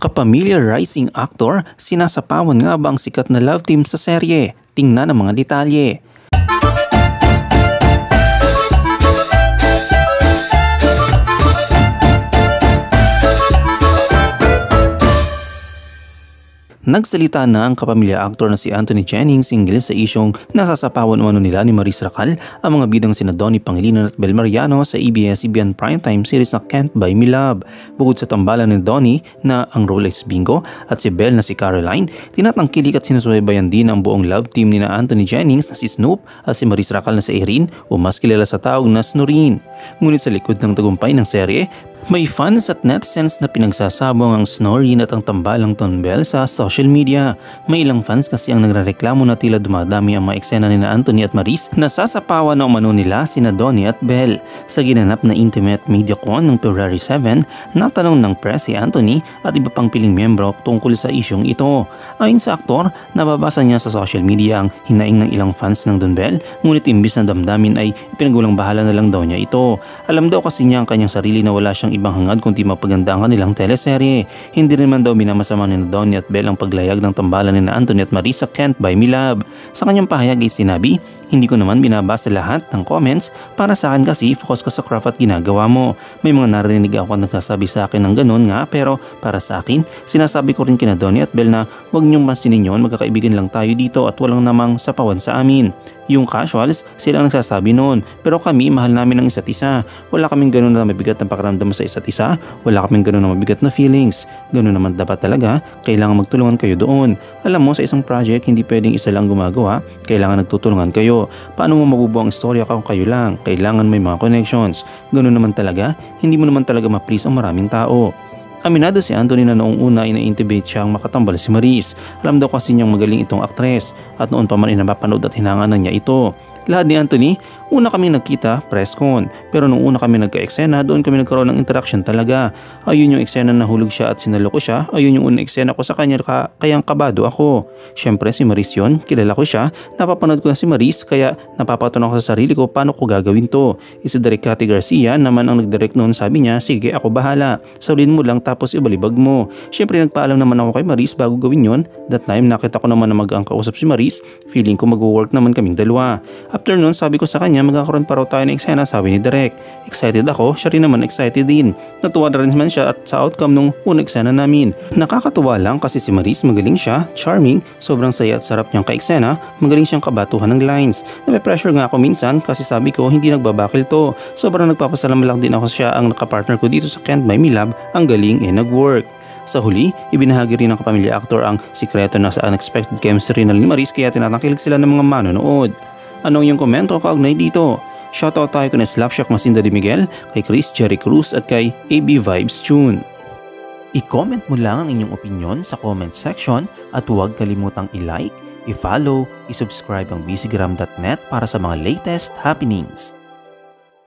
Kapamilya rising actor, sinasapawan nga ba ang sikat na love team sa serye? Tingnan ang mga detalye. Nagsalita na ang kapamilya actor na si Anthony Jennings hinggil sa isyong nasasapawan umano nila ni Maris Racal ang mga bidang sina Donnie Pangilinan at Bel Mariano sa ABS-CBN primetime series na Can't Buy Me Love. Bukod sa tambalan ni Donnie na ang Rolex Bingo at si Bel na si Caroline, tinatangkilik at sinusubaybayan din ang buong love team ni na Anthony Jennings na si Snoop at si Maris Racal na si Erin o mas kilala sa tawag na Snorin. Ngunit sa likod ng tagumpay ng serye, may fans at netizens na pinagsasabong ang Snorin at ang tambalang Tonbel sa social media. May ilang fans kasi ang nagrereklamo na tila dumadami ang mga eksena ni na Anthony at Maris na sasapawan na umano nila sina Donnie at Bel. Sa ginanap na intimate media con ng February 7, natanong ng press si Anthony at iba pang piling miyembro tungkol sa isyong ito. Ayon sa aktor, nababasa niya sa social media ang hinaing ng ilang fans ng Tonbel, ngunit imbis na damdamin ay ipinagulang bahala na lang daw niya ito. Alam daw kasi niya ang kanyang sarili na wala siyang ibang hangad kundi mapaganda ang kanilang teleserye. Hindi rin man daw minamasama ni Donnie at Bel ang paglayag ng tambalan ni na Anthony at Maris sa Can't Buy Me Love. Sa kanyang pahayag ay sinabi, "Hindi ko naman binabasa lahat ng comments, para sa akin kasi focus ka sa craft at ginagawa mo. May mga narinig ako na nagsasabi sa akin ng ganun nga, pero para sa akin, sinasabi ko rin kina Donnie at Bel na huwag niyong masinin yun, magkakaibigan lang tayo dito at walang namang sapawan sa amin. Yung casuals, sila ang nagsasabi noon, pero kami mahal namin ang isa't isa. Wala kaming ganun na mabigat na pakiramdam sa isa't isa, wala kaming ganun na mabigat na feelings. Ganun naman dapat talaga, kailangan magtulungan kayo doon. Alam mo, sa isang project, hindi pwedeng isa lang gumagawa, kailangan nagtutulungan kayo. Paano mo mabubuo ang istorya kung kayo lang? Kailangan may mga connections. Ganun naman talaga, hindi mo naman talaga ma-please ang maraming tao." Aminado si Anthony na noong una ay na-intubate siyang makatambal si Maris. Alam daw kasi niyang magaling itong aktres at noon pa man ay napapanood at hinanganan niya ito. Lahat ni Anthony, una kaming nagkita, press con. Pero nung una kami nagka-eksena, doon kami nagkaroon ng interaction talaga. Ayun yung eksena na hulog siya at sinalo ko siya. Ayun yung unang eksena ko sa kanya kayang kabado ako. Siyempre si Maris yon, kilala ko siya. Napapanood ko na si Maris kaya napapatunan ko sa sarili ko paano ko gagawin to. Si Direk Cathy Garcia naman ang nagdirect noon, sabi niya, "Sige, ako bahala. Saulin mo lang tapos ibalibag mo." Siyempre nagpaalam naman ako kay Maris bago gawin yon. That time nakita ko naman na mag-ang kausap si Maris. Feeling ko mag-work naman kaming dalawa. After nun, sabi ko sa kanya, magkakaroon pa raw tayo ng eksena, sabi ni Direk. Excited ako, siya rin naman excited din. Natuwa na rin naman siya at sa outcome nung unang eksena namin. Nakakatuwa lang kasi si Maris magaling siya, charming, sobrang saya at sarap niyang ka-eksena, magaling siyang kabatuhan ng lines. Nape-pressure nga ako minsan kasi sabi ko hindi nagbabakil to. Sobrang nagpapasalamat lang din ako siya ang nakapartner ko dito sa Can't Buy Me Love, ang galing nag-work. Sa huli, ibinahagi rin ng kapamilya actor ang sikreto na sa unexpected chemistry na ni Maris kaya tinatangkilik sila ng mga manonood. Anong iyong komento kaugnay dito? Shoutout tayo kay Slapshot Masinda de Miguel, kay Chris Jerry Cruz at kay AB Vibes Tune. I-comment mo lang ang inyong opinion sa comment section at huwag kalimutang i-like, i-follow, i-subscribe ang busygram.net para sa mga latest happenings.